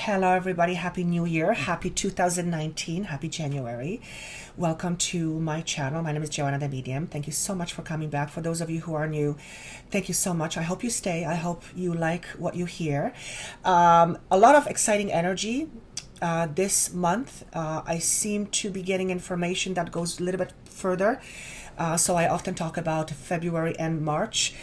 Hello, everybody. Happy New Year. Happy 2019. Happy January. Welcome to my channel. My name is Joanna the Medium. Thank you so much for coming back. For those of you who are new, thank you so much. I hope you stay. I hope you like what you hear. A lot of exciting energy this month. I seem to be getting information that goes a little bit further. So I often talk about February and March.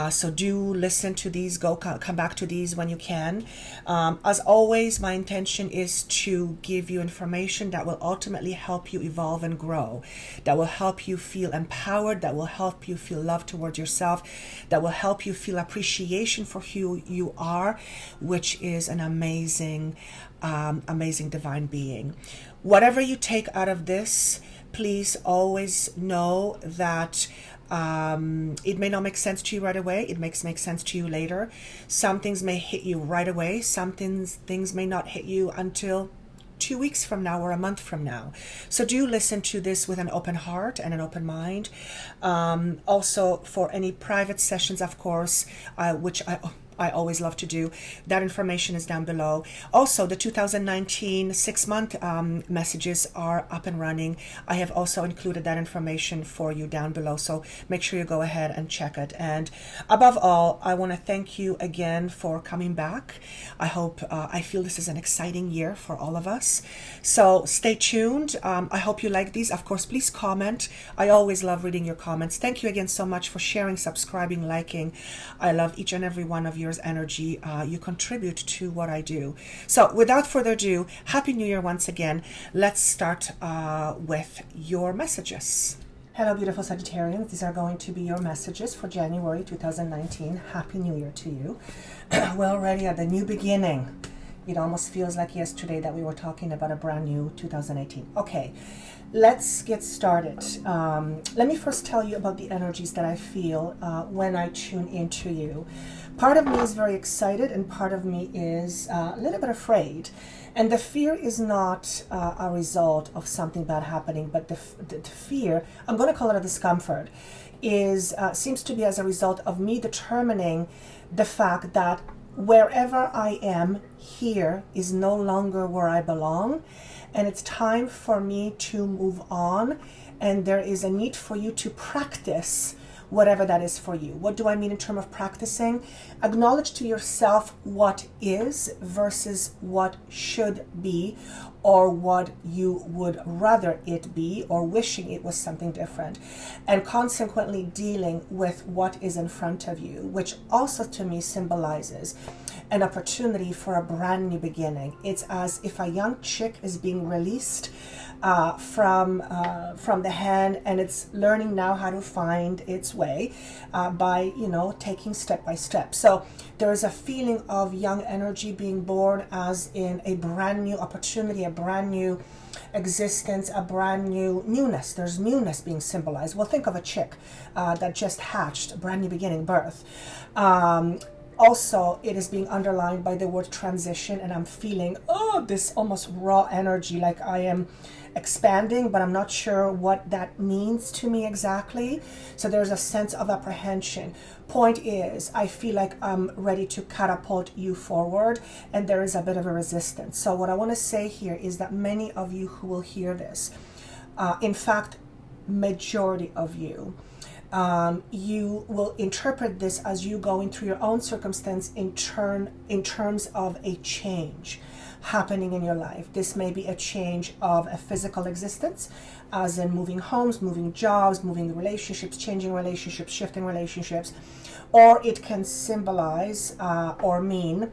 So do listen to these, come back to these when you can. As always, my intention is to give you information that will ultimately help you evolve and grow, that will help you feel empowered, that will help you feel love towards yourself, that will help you feel appreciation for who you are, which is an amazing, amazing divine being. Whatever you take out of this, please always know that it may not make sense to you right away. It makes sense to you later. Some things may hit you right away. Some things may not hit you until 2 weeks from now or a month from now. So do listen to this with an open heart and an open mind. Also, for any private sessions, of course, which I always love to do, that information is down below. Also, the 2019 6-month messages are up and running. I have also included that information for you down below, so make sure you go ahead and check it. And above all, I want to thank you again for coming back. I feel this is an exciting year for all of us. So stay tuned. I hope you like these. Of course, please comment. I always love reading your comments. Thank you again so much for sharing, subscribing, liking. I love each and every one of your energy. You contribute to what I do. So without further ado, Happy New Year once again. Let's start with your messages. Hello, beautiful Sagittarians. These are going to be your messages for January 2019. Happy New Year to you. We're already at the new beginning. It almost feels like yesterday that we were talking about a brand new 2018. Okay, let's get started. Let me first tell you about the energies that I feel when I tune into you. Part of me is very excited and part of me is a little bit afraid. And the fear is not a result of something bad happening, but the fear, I'm going to call it a discomfort, seems to be as a result of me determining the fact that wherever I am here is no longer where I belong, and it's time for me to move on, and there is a need for you to practice whatever that is for you. What do I mean in terms of practicing? Acknowledge to yourself what is versus what should be, or what you would rather it be, or wishing it was something different, and consequently dealing with what is in front of you, which also to me symbolizes an opportunity for a brand new beginning. It's as if a young chick is being released from the hen, and it's learning now how to find its way by taking step by step. So there is a feeling of young energy being born, as in a brand new opportunity, a brand new existence, a brand new newness. There's newness being symbolized. Well, think of a chick that just hatched, a brand new beginning, birth. Also, it is being underlined by the word transition, and I'm feeling, this almost raw energy, like I am expanding, but I'm not sure what that means to me exactly. So there's a sense of apprehension. Point is, I feel like I'm ready to catapult you forward, and there is a bit of a resistance. So what I want to say here is that many of you who will hear this, in fact, majority of you, you will interpret this as you going through your own circumstance in terms of a change happening in your life. This may be a change of a physical existence, as in moving homes, moving jobs, moving relationships, changing relationships, shifting relationships, or it can symbolize or mean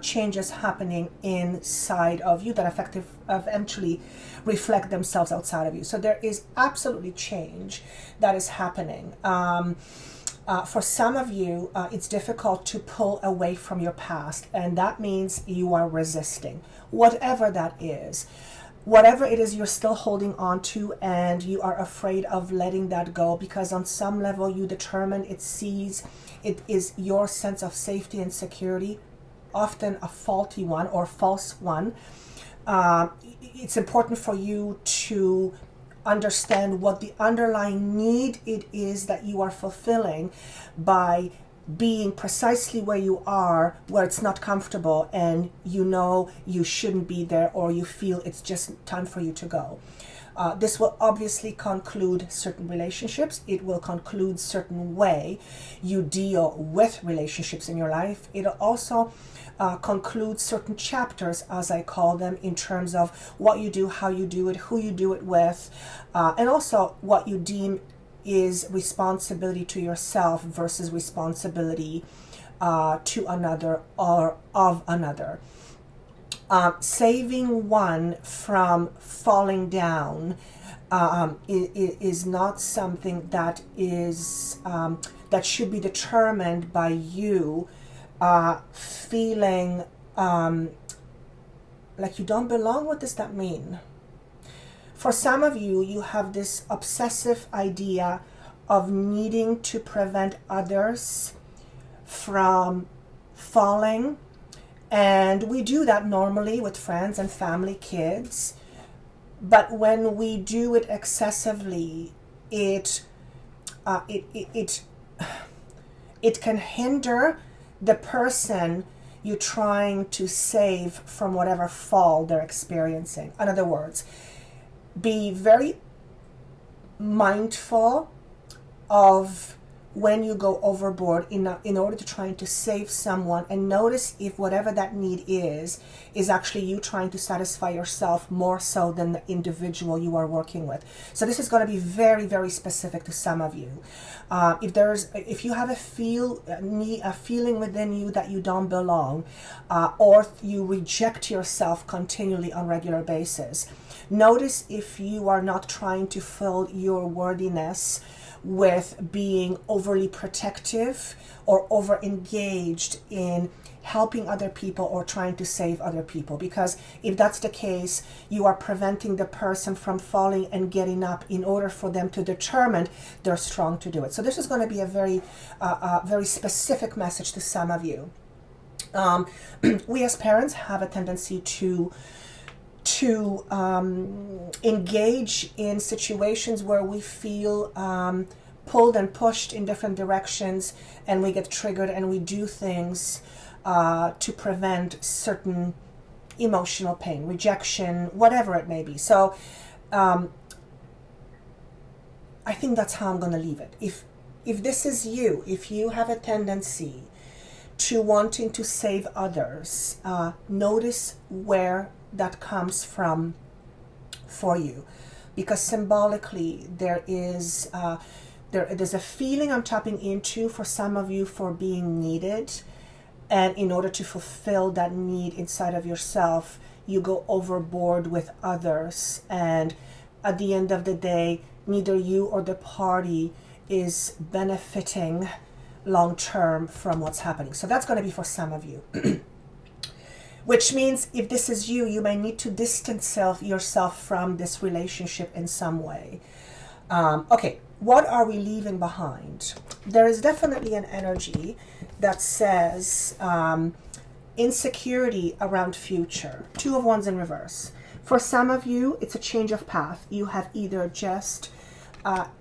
changes happening inside of you that eventually reflect themselves outside of you. So there is absolutely change that is happening. For some of you, it's difficult to pull away from your past, and that means you are resisting, whatever that is. Whatever it is you're still holding on to, and you are afraid of letting that go, because on some level you determine it is your sense of safety and security, often a faulty one or false one. It's important for you to understand what the underlying need it is that you are fulfilling by being precisely where you are, where it's not comfortable, and you know you shouldn't be there, or you feel it's just time for you to go. This will obviously conclude certain relationships. It will conclude certain way you deal with relationships in your life. It'll also conclude certain chapters, as I call them, in terms of what you do, how you do it, who you do it with, and also what you deem is responsibility to yourself versus responsibility to another or of another. Saving one from falling down is not something that is that should be determined by you feeling like you don't belong. What does that mean? For some of you, you have this obsessive idea of needing to prevent others from falling. And we do that normally with friends and family, kids. But when we do it excessively, it can hinder the person you're trying to save from whatever fall they're experiencing. In other words, be very mindful of when you go overboard in order to trying to save someone, and notice if whatever that need is actually you trying to satisfy yourself more so than the individual you are working with. So this is going to be very, very specific to some of you. If you have a feeling within you that you don't belong, or you reject yourself continually on a regular basis, notice if you are not trying to fill your worthiness with being overly protective or over engaged in helping other people or trying to save other people. Because if that's the case, you are preventing the person from falling and getting up in order for them to determine they're strong to do it. So this is going to be a very specific message to some of you. We as parents have a tendency to engage in situations where we feel pulled and pushed in different directions, and we get triggered and we do things to prevent certain emotional pain, rejection, whatever it may be. So I think that's how I'm going to leave it. If this is you, if you have a tendency to wanting to save others, notice where that comes from for you, because symbolically there's a feeling I'm tapping into for some of you for being needed, and in order to fulfill that need inside of yourself, you go overboard with others, and at the end of the day, neither you or the party is benefiting long term from what's happening. So that's going to be for some of you. Which means if this is you, you may need to distance yourself from this relationship in some way. Okay, what are we leaving behind? There is definitely an energy that says insecurity around future. Two of Wands in reverse. For some of you, it's a change of path. You have either just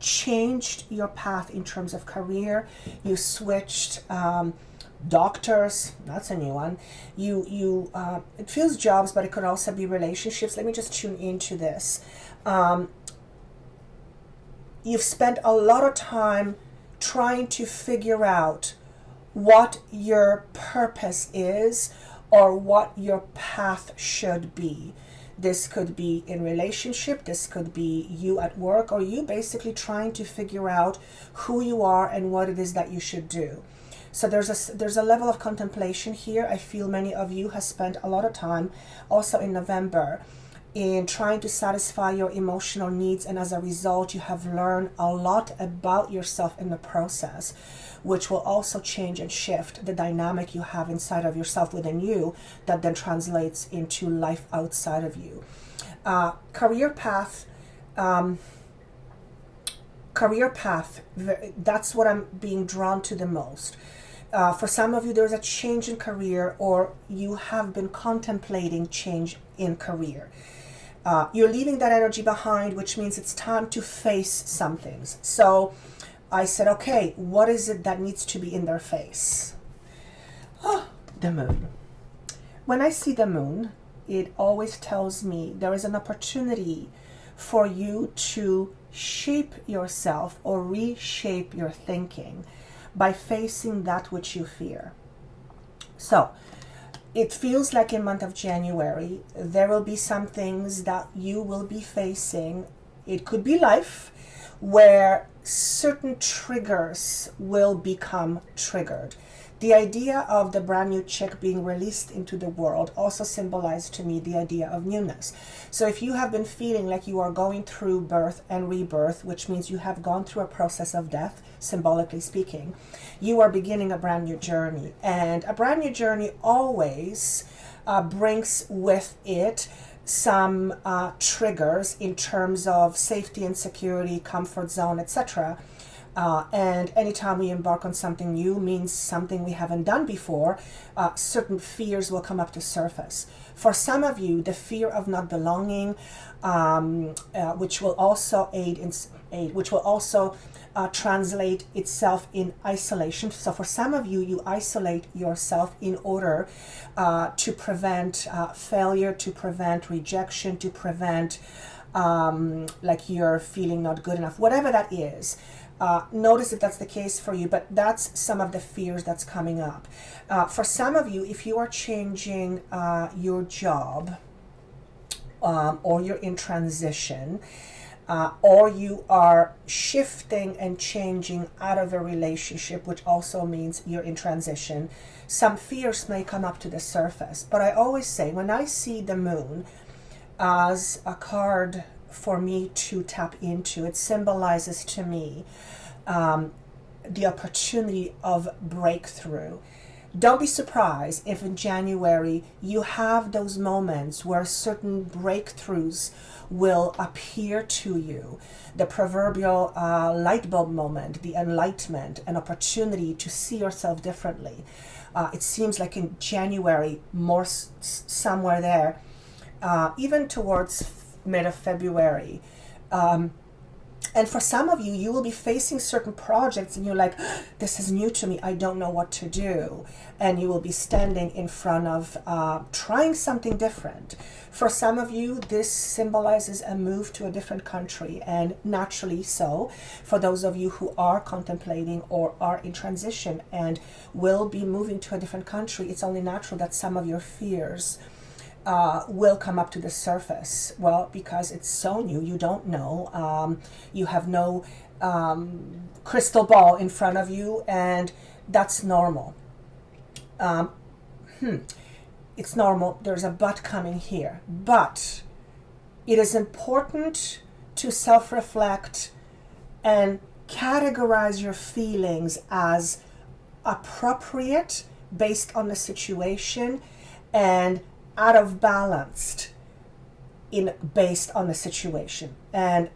changed your path in terms of career, you switched doctors, that's a new one. It feels jobs, but it could also be relationships. Let me just tune into this. You've spent a lot of time trying to figure out what your purpose is or what your path should be. This could be in relationship, this could be you at work, or you basically trying to figure out who you are and what it is that you should do. So there's a level of contemplation here. I feel many of you have spent a lot of time also in November in trying to satisfy your emotional needs, and as a result you have learned a lot about yourself in the process, which will also change and shift the dynamic you have inside of yourself within you that then translates into life outside of you. Career path, that's what I'm being drawn to the most. For some of you, there's a change in career, or you have been contemplating change in career. You're leaving that energy behind, which means it's time to face some things. So I said, okay, what is it that needs to be in their face? Oh, the moon. When I see the moon, it always tells me there is an opportunity for you to shape yourself or reshape your thinking by facing that which you fear. So it feels like in month of January, there will be some things that you will be facing. It could be life, where certain triggers will become triggered. The idea of the brand new chick being released into the world also symbolized to me the idea of newness. So if you have been feeling like you are going through birth and rebirth, which means you have gone through a process of death, symbolically speaking, you are beginning a brand new journey. And a brand new journey always brings with it some triggers in terms of safety and security, comfort zone, etc. And anytime we embark on something new means something we haven't done before, certain fears will come up to surface. For some of you, the fear of not belonging, which will also translate itself in isolation. So for some of you, you isolate yourself in order to prevent failure, to prevent rejection, to prevent like you're feeling not good enough, whatever that is. Notice if that's the case for you, but that's some of the fears that's coming up. For some of you, if you are changing your job, or you're in transition, or you are shifting and changing out of a relationship, which also means you're in transition, some fears may come up to the surface. But I always say, when I see the moon as a card for me to tap into, it symbolizes to me the opportunity of breakthrough. Don't be surprised if in January you have those moments where certain breakthroughs will appear to you. The proverbial light bulb moment, the enlightenment, an opportunity to see yourself differently. It seems like in January, more somewhere there, even towards mid of February. And for some of you, you will be facing certain projects and you're like, this is new to me, I don't know what to do. And you will be standing in front of trying something different. For some of you, this symbolizes a move to a different country, and naturally so. For those of you who are contemplating or are in transition and will be moving to a different country, it's only natural that some of your fears will come up to the surface. Well, because it's so new, you don't know. You have no crystal ball in front of you, and that's normal. It's normal. There's a but coming here. But it is important to self-reflect and categorize your feelings as appropriate based on the situation, and out of balanced based on the situation. And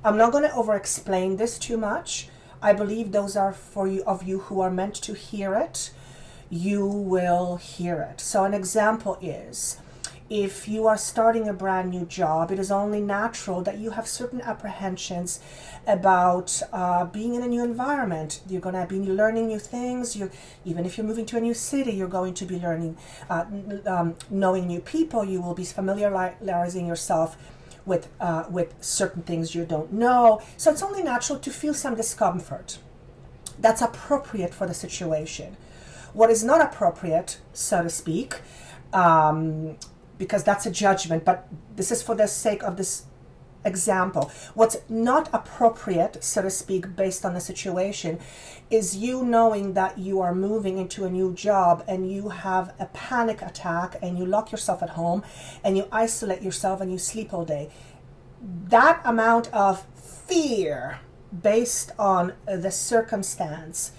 I'm not going to over explain this too much. I believe those are for you of you who are meant to hear it. You will hear it. So an example is, if you are starting a brand new job, it is only natural that you have certain apprehensions about being in a new environment. You're going to be learning new things. Even if you're moving to a new city, you're going to be learning, knowing new people. You will be familiarizing yourself with certain things you don't know. So it's only natural to feel some discomfort. That's appropriate for the situation. What is not appropriate, so to speak, because that's a judgment, but this is for the sake of this example. What's not appropriate, so to speak, based on the situation, is you knowing that you are moving into a new job and you have a panic attack and you lock yourself at home and you isolate yourself and you sleep all day. That amount of fear based on the circumstance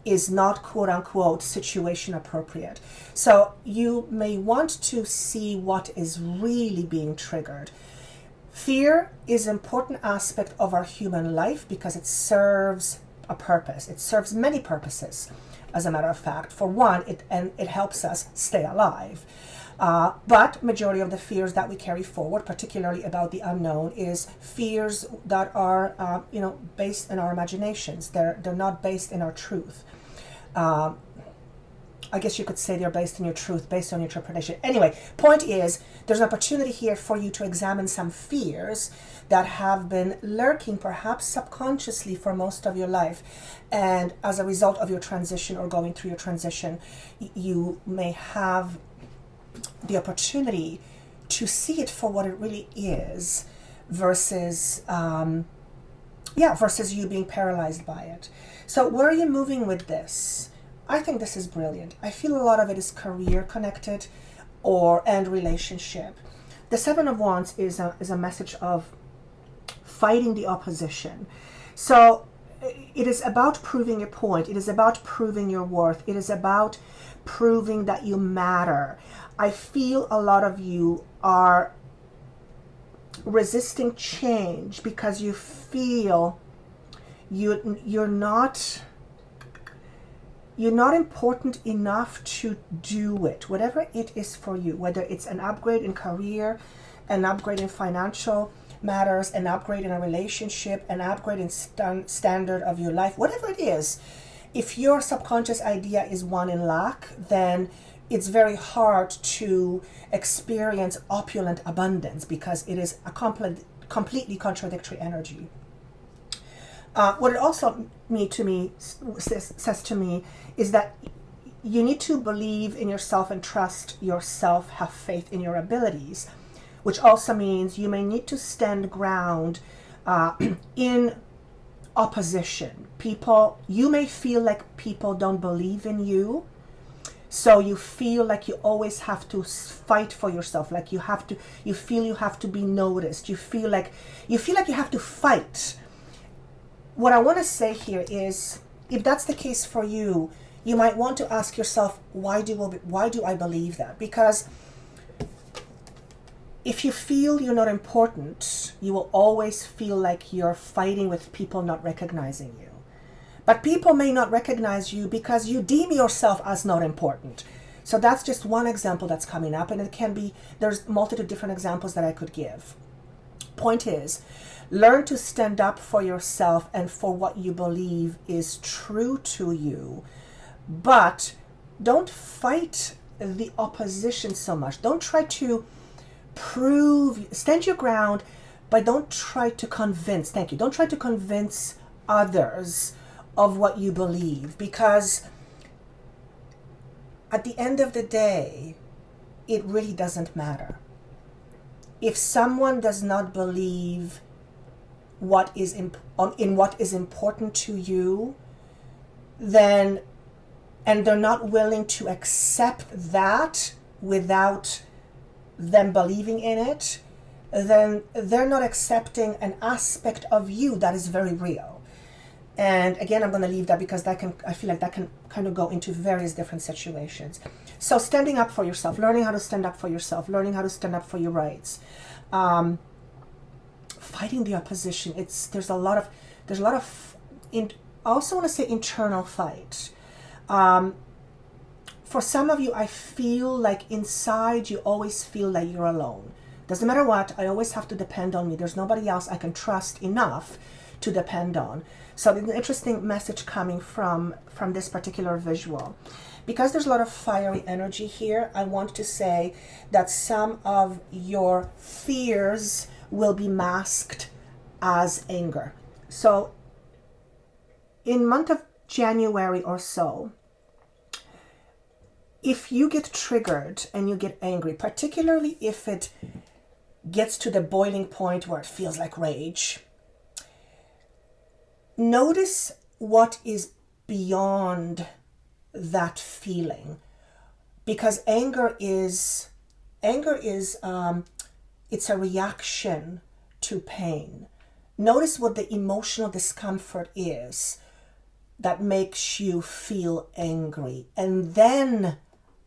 is not quote-unquote situation appropriate. So you may want to see what is really being triggered. Fear is an important aspect of our human life because it serves a purpose. It serves many purposes, as a matter of fact. For one, it helps us stay alive. But majority of the fears that we carry forward, particularly about the unknown, is fears that are, based in our imaginations. They're not based in our truth. I guess you could say they're based in your truth, based on your interpretation. Anyway, point is, there's an opportunity here for you to examine some fears that have been lurking, perhaps subconsciously, for most of your life. And as a result of your transition or going through your transition, you may have the opportunity to see it for what it really is, versus versus you being paralyzed by it. So where are you moving with this? I think this is brilliant. I feel a lot of it is career connected and relationship. The Seven of Wands is a message of fighting the opposition. So it is about proving a point. It is about proving your worth. It is about proving that you matter. I feel a lot of you are resisting change because you feel you're not important enough to do it, whatever it is for you, whether it's an upgrade in career, an upgrade in financial matters, an upgrade in a relationship, an upgrade in standard of your life, whatever it is. If your subconscious idea is one in lack, then it's very hard to experience opulent abundance because it is a completely contradictory energy. What it also says to me is that you need to believe in yourself and trust yourself, have faith in your abilities, which also means you may need to stand ground in opposition. You may feel like people don't believe in you, so you feel like you always have to fight for yourself, like you feel you have to be noticed, you feel like you have to fight. What I want to say here is, if that's the case for you, you might want to ask yourself, why do I believe that? Because if you feel you're not important, you will always feel like you're fighting with people not recognizing you. But people may not recognize you because you deem yourself as not important. So that's just one example that's coming up, and there's multitude of different examples that I could give. Point is, learn to stand up for yourself and for what you believe is true to you, but don't fight the opposition so much. Don't try to stand your ground, but don't try to convince, don't try to convince others of what you believe, because at the end of the day, it really doesn't matter. If someone does not believe in what is important to you, then, and they're not willing to accept that without them believing in it, then they're not accepting an aspect of you that is very real. And again, I'm going to leave that because I feel like that can kind of go into various different situations. So standing up for yourself, learning how to stand up for yourself, learning how to stand up for your rights, fighting the opposition. There's a lot of I also want to say internal fight. For some of you, I feel like inside you always feel like you're alone. Doesn't matter what, I always have to depend on me. There's nobody else I can trust enough to depend on. So there's an interesting message coming from this particular visual. Because there's a lot of fiery energy here, I want to say that some of your fears will be masked as anger. So in month of January or so, if you get triggered and you get angry, particularly if it gets to the boiling point where it feels like rage, notice what is beyond that feeling, because anger is it's a reaction to pain. Notice what the emotional discomfort is that makes you feel angry, and then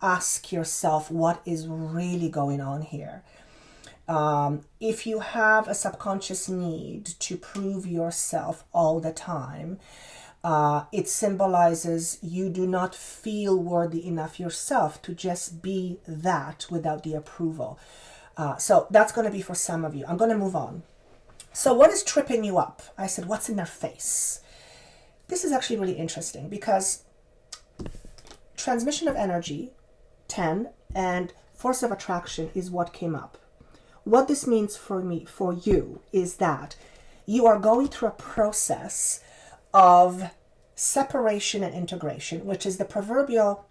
ask yourself what is really going on here. If you have a subconscious need to prove yourself all the time, It symbolizes you do not feel worthy enough yourself to just be that without the approval. So that's going to be for some of you. I'm going to move on. So what is tripping you up? I said, what's in their face? This is actually really interesting because transmission of energy, 10, and force of attraction is what came up. What this means for you, is that you are going through a process of separation and integration, which is the proverbial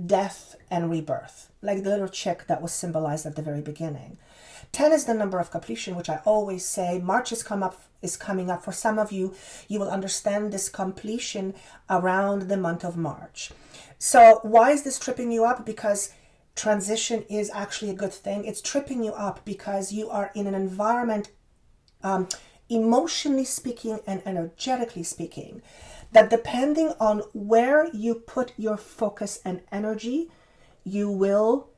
death and rebirth, like the little chick that was symbolized at the very beginning. 10 is the number of completion, which I always say March is coming up. For some of you, you will understand this completion around the month of March. So why is this tripping you up? Because transition is actually a good thing. It's tripping you up because you are in an environment, emotionally speaking and energetically speaking, that depending on where you put your focus and energy, you will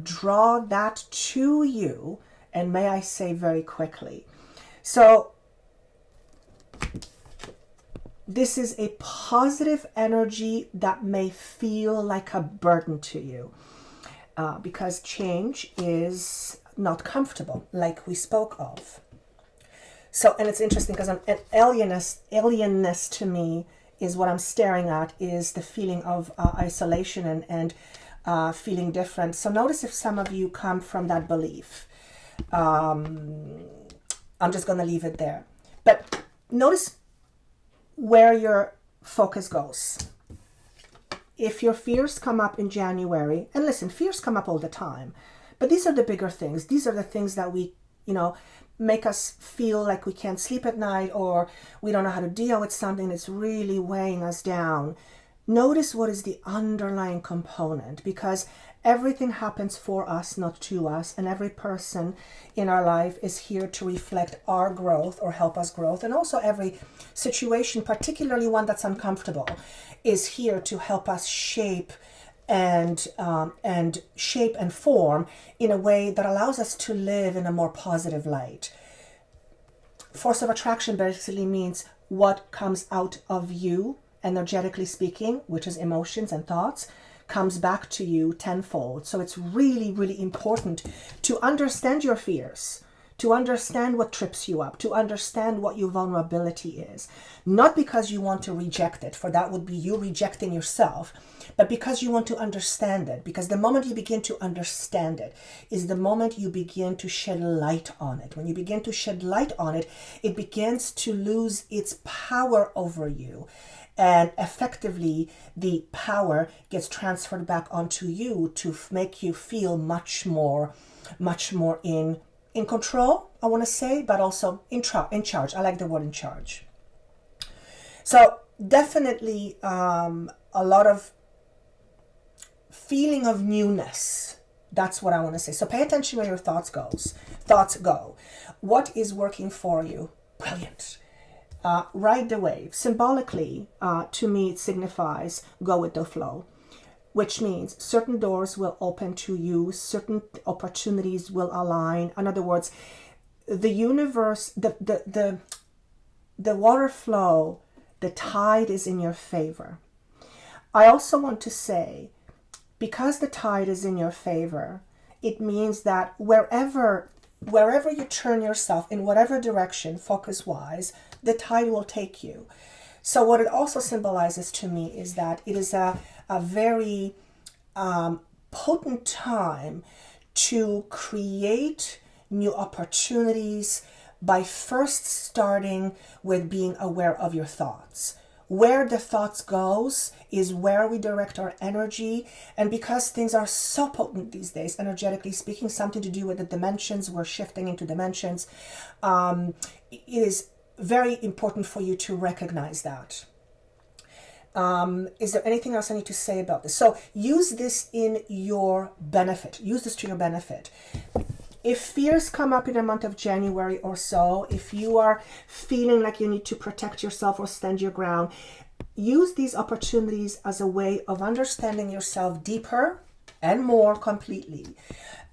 draw that to you, and may I say very quickly. So this is a positive energy that may feel like a burden to you, because change is not comfortable, like we spoke of. So, and it's interesting because an alienness to me is what I'm staring at, is the feeling of isolation and feeling different. So notice if some of you come from that belief. I'm just going to leave it there. But notice where your focus goes. If your fears come up in January, and listen, fears come up all the time, but these are the bigger things. These are the things that we, make us feel like we can't sleep at night, or we don't know how to deal with something that's really weighing us down. Notice what is the underlying component, because everything happens for us, not to us, and every person in our life is here to reflect our growth or help us growth. And also every situation, particularly one that's uncomfortable, is here to help us shape and form in a way that allows us to live in a more positive light. Force of attraction basically means what comes out of you, energetically speaking, which is emotions and thoughts, comes back to you tenfold. So it's really, really important to understand your fears, to understand what trips you up, to understand what your vulnerability is. Not because you want to reject it, for that would be you rejecting yourself, but because you want to understand it. Because the moment you begin to understand it is the moment you begin to shed light on it. When you begin to shed light on it, it begins to lose its power over you. And effectively, the power gets transferred back onto you to make you feel much more in control, I want to say, but also in charge. I like the word in charge. So definitely a lot of feeling of newness. That's what I want to say. So pay attention where your thoughts go. What is working for you? Brilliant. Ride the wave. Symbolically, to me, it signifies go with the flow, which means certain doors will open to you, certain opportunities will align. In other words, the universe, the water flow, the tide is in your favor. I also want to say, because the tide is in your favor, it means that wherever you turn yourself, in whatever direction, focus-wise, the tide will take you. So what it also symbolizes to me is that it is a very potent time to create new opportunities by first starting with being aware of your thoughts. Where the thoughts goes is where we direct our energy. And because things are so potent these days, energetically speaking, something to do with the dimensions, we're shifting into dimensions, it is very important for you to recognize that. Is there anything else I need to say about this? So use this in your benefit. Use this to your benefit. If fears come up in the month of January or so, if you are feeling like you need to protect yourself or stand your ground, use these opportunities as a way of understanding yourself deeper and more completely.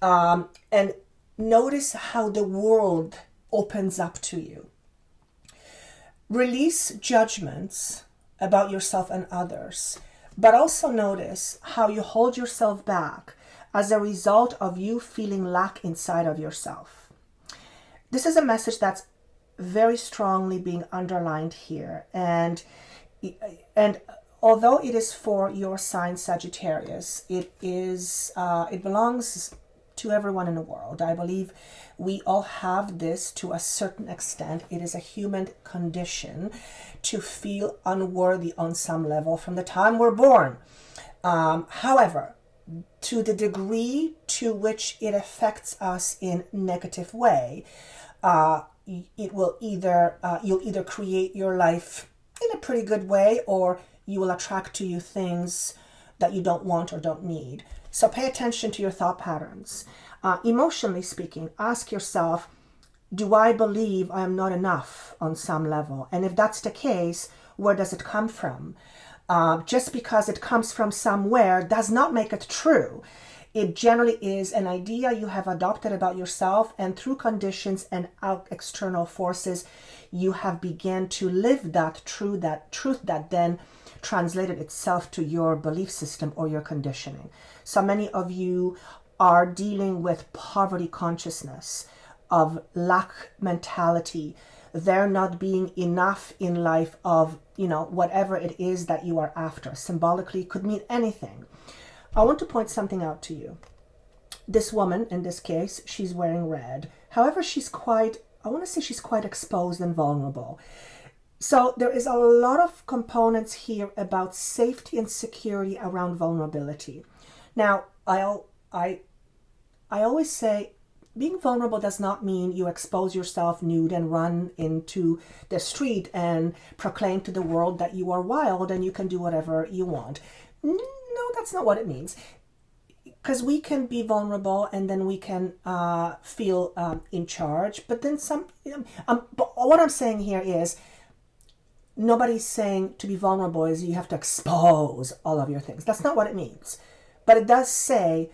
And notice how the world opens up to you. Release judgments about yourself and others, but also notice how you hold yourself back as a result of you feeling lack inside of yourself. This is a message that's very strongly being underlined here, and although it is for your sign Sagittarius, it belongs to everyone in the world. I believe we all have this to a certain extent. It is a human condition to feel unworthy on some level from the time we're born. However, to the degree to which it affects us in negative way, it will you'll either create your life in a pretty good way, or you will attract to you things that you don't want or don't need. So pay attention to your thought patterns. Emotionally speaking, ask yourself, do I believe I am not enough on some level? And if that's the case, where does it come from? Just because it comes from somewhere does not make it true. It generally is an idea you have adopted about yourself, and through conditions and external forces, you have begun to live that truth that then translated itself to your belief system or your conditioning. So many of you are dealing with poverty consciousness, of lack mentality, there not being enough in life of, whatever it is that you are after. Symbolically, could mean anything. I want to point something out to you. This woman, in this case, she's wearing red. However, she's quite exposed and vulnerable. So there is a lot of components here about safety and security around vulnerability. Now, I always say being vulnerable does not mean you expose yourself nude and run into the street and proclaim to the world that you are wild and you can do whatever you want. No, that's not what it means. Because we can be vulnerable and then we can feel in charge. But then but what I'm saying here is, nobody's saying to be vulnerable is you have to expose all of your things. That's not what it means. But it does say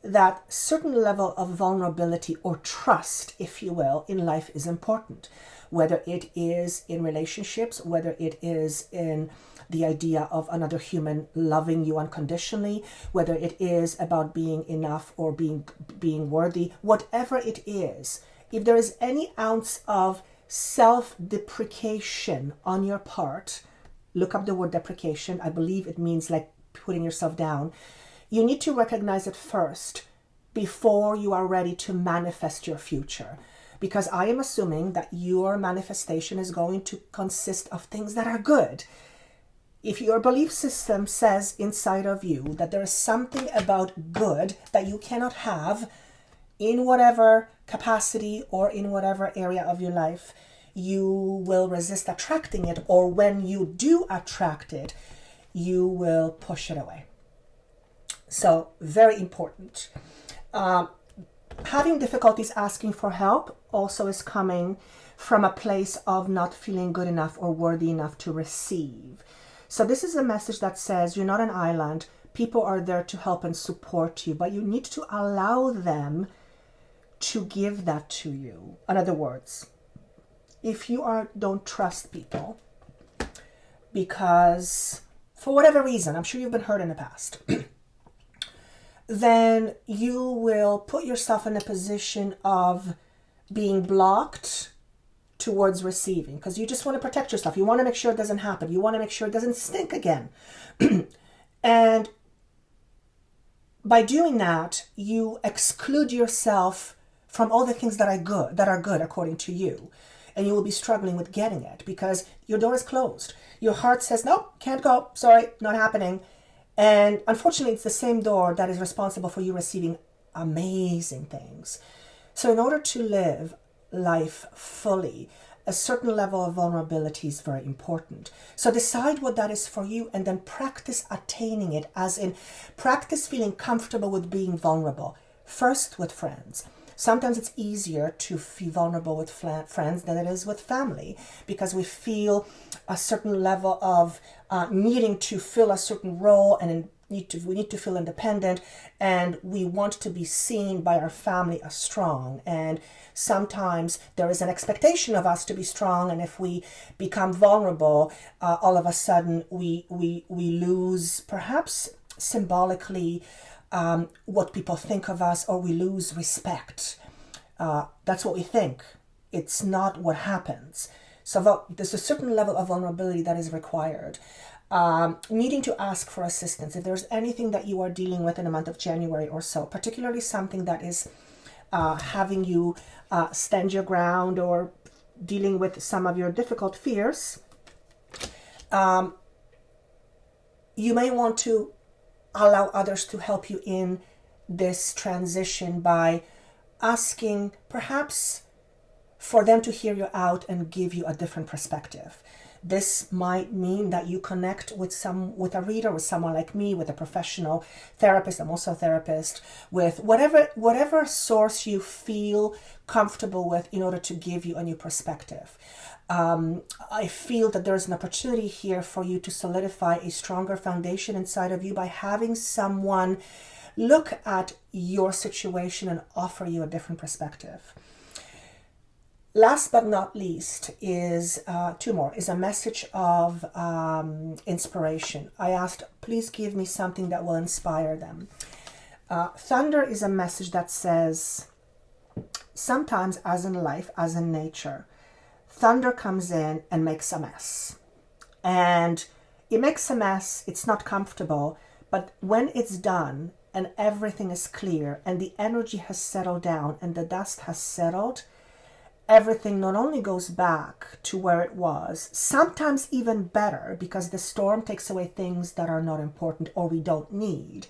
that certain level of vulnerability or trust, if you will, in life is important. Whether it is in relationships, whether it is in the idea of another human loving you unconditionally, whether it is about being enough or being worthy, whatever it is, if there is any ounce of self-deprecation on your part, look up the word deprecation. I believe it means like putting yourself down. You need to recognize it first before you are ready to manifest your future. Because I am assuming that your manifestation is going to consist of things that are good. If your belief system says inside of you that there is something about good that you cannot have in whatever capacity or in whatever area of your life, you will resist attracting it, or when you do attract it, you will push it away. So, very important. Having difficulties asking for help also is coming from a place of not feeling good enough or worthy enough to receive. So this is a message that says you're not an island. People are there to help and support you, but you need to allow them to give that to you. In other words, if you don't trust people because for whatever reason, I'm sure you've been hurt in the past, then you will put yourself in a position of being blocked towards receiving, because you just want to protect yourself. You want to make sure it doesn't happen. You want to make sure it doesn't stink again. And by doing that, you exclude yourself from all the things that are good according to you. And you will be struggling with getting it because your door is closed. Your heart says, nope, can't go. Sorry, not happening. And unfortunately, it's the same door that is responsible for you receiving amazing things. So in order to live life fully, a certain level of vulnerability is very important. So decide what that is for you and then practice attaining it, as in practice feeling comfortable with being vulnerable. First with friends. Sometimes it's easier to feel vulnerable with friends than it is with family because we feel a certain level of needing to fill a certain role and we need to feel independent, and we want to be seen by our family as strong. And sometimes there is an expectation of us to be strong, and if we become vulnerable, all of a sudden we lose, perhaps symbolically, what people think of us, or we lose respect. That's what we think. It's not what happens. So there's a certain level of vulnerability that is required. Needing to ask for assistance. If there's anything that you are dealing with in the month of January or so, particularly something that is having you stand your ground, or dealing with some of your difficult fears, you may want to allow others to help you in this transition by asking perhaps for them to hear you out and give you a different perspective. This might mean that you connect with a reader, with someone like me, with a professional therapist. I'm also a therapist, with whatever source you feel comfortable with in order to give you a new perspective. I feel that there's an opportunity here for you to solidify a stronger foundation inside of you by having someone look at your situation and offer you a different perspective. Last but not least is two more, is a message of inspiration. I asked, please give me something that will inspire them. Thunder is a message that says, sometimes as in life, as in nature, thunder comes in and makes a mess. And it makes a mess, it's not comfortable, but when it's done and everything is clear and the energy has settled down and the dust has settled, everything not only goes back to where it was, sometimes even better, because the storm takes away things that are not important or we don't need.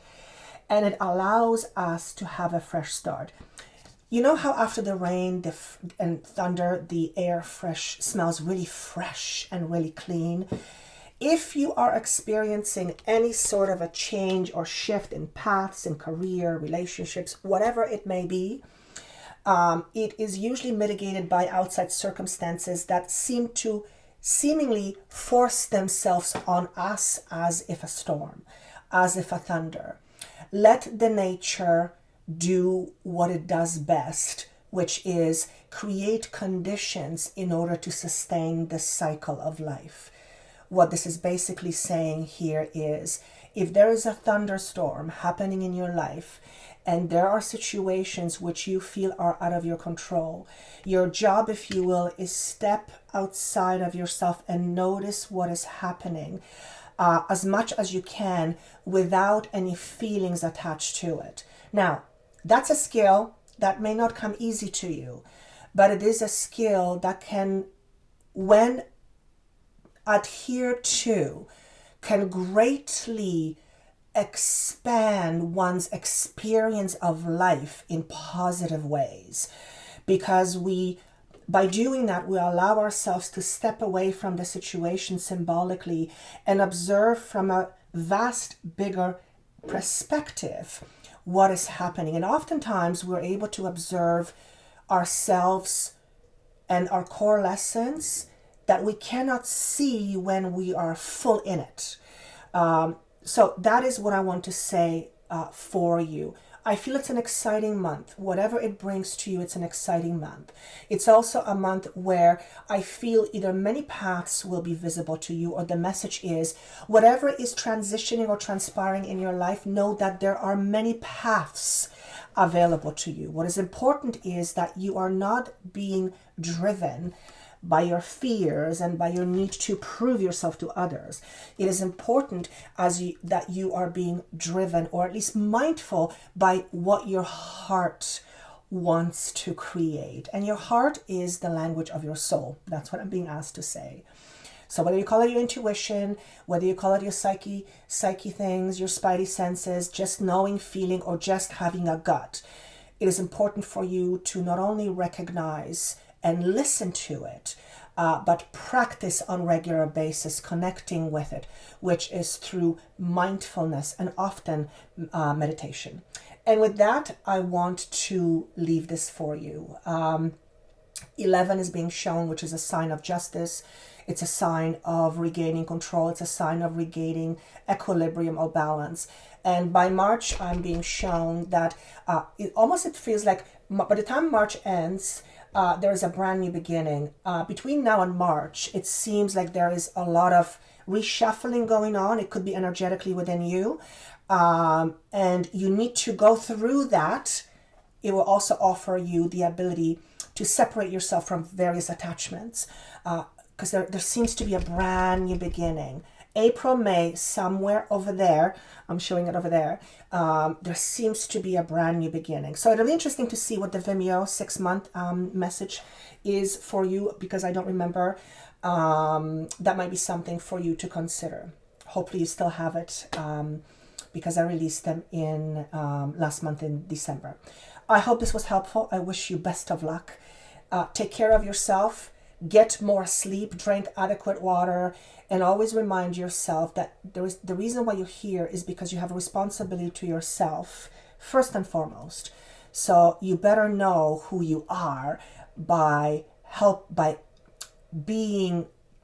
And it allows us to have a fresh start. You know how after the rain and thunder, the air smells really fresh and really clean? If you are experiencing any sort of a change or shift in paths, in career, relationships, whatever it may be, it is usually mitigated by outside circumstances that seem to seemingly force themselves on us, as if a storm, as if a thunder. Let the nature do what it does best, which is create conditions in order to sustain the cycle of life. What this is basically saying here is, if there is a thunderstorm happening in your life, and there are situations which you feel are out of your control, your job, if you will, is step outside of yourself and notice what is happening as much as you can without any feelings attached to it. Now, that's a skill that may not come easy to you, but it is a skill that can, when adhered to, can greatly expand one's experience of life in positive ways, because by doing that, we allow ourselves to step away from the situation symbolically and observe from a vast, bigger perspective what is happening. And oftentimes we're able to observe ourselves and our core lessons that we cannot see when we are full in it. So that is what I want to say for you. I feel it's an exciting month. Whatever it brings to you, it's an exciting month. It's also a month where I feel either many paths will be visible to you, or the message is, whatever is transitioning or transpiring in your life, know that there are many paths available to you. What is important is that you are not being driven by your fears and by your need to prove yourself to others. It is important that you are being driven, or at least mindful, by what your heart wants to create. And your heart is the language of your soul. That's what I'm being asked to say. So whether you call it your intuition, whether you call it your psyche things, your spidey senses, just knowing, feeling, or just having a gut, it is important for you to not only recognize and listen to it, but practice on a regular basis connecting with it, which is through mindfulness and often meditation. And with that, I want to leave this for you. 11 is being shown, which is a sign of justice. It's a sign of regaining control. It's a sign of regaining equilibrium or balance. And by March, I'm being shown that it feels like by the time March ends, there is a brand new beginning. Between now and March, it seems like there is a lot of reshuffling going on. It could be energetically within you. And you need to go through that. It will also offer you the ability to separate yourself from various attachments, because there seems to be a brand new beginning. April, May, somewhere over there, I'm showing it over there, there seems to be a brand new beginning. So it'll be interesting to see what the Vimeo 6-month message is for you, because I don't remember. That might be something for you to consider. Hopefully you still have it, because I released them in last month in December. I hope this was helpful. I wish you best of luck. Take care of yourself. Get more sleep. Drink adequate water. And always remind yourself that the reason why you're here is because you have a responsibility to yourself, first and foremost. So you better know who you are by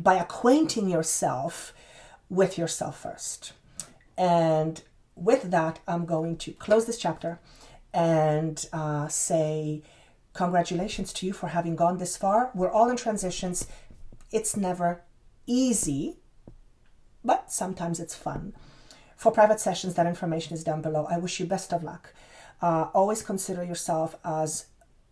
acquainting yourself with yourself first. And with that, I'm going to close this chapter and say congratulations to you for having gone this far. We're all in transitions. It's never easy, but sometimes it's fun. For private sessions, that information is down below. I wish you best of luck. Always consider yourself as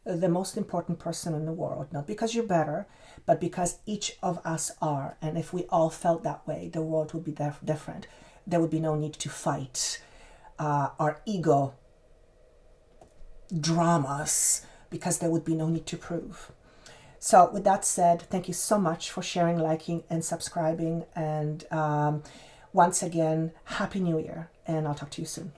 the most important person in the world, not because you're better, but because each of us are. And if we all felt that way, the world would be different. There would be no need to fight our ego dramas, because there would be no need to prove. So with that said, thank you so much for sharing, liking, and subscribing. And once again, Happy New Year, and I'll talk to you soon.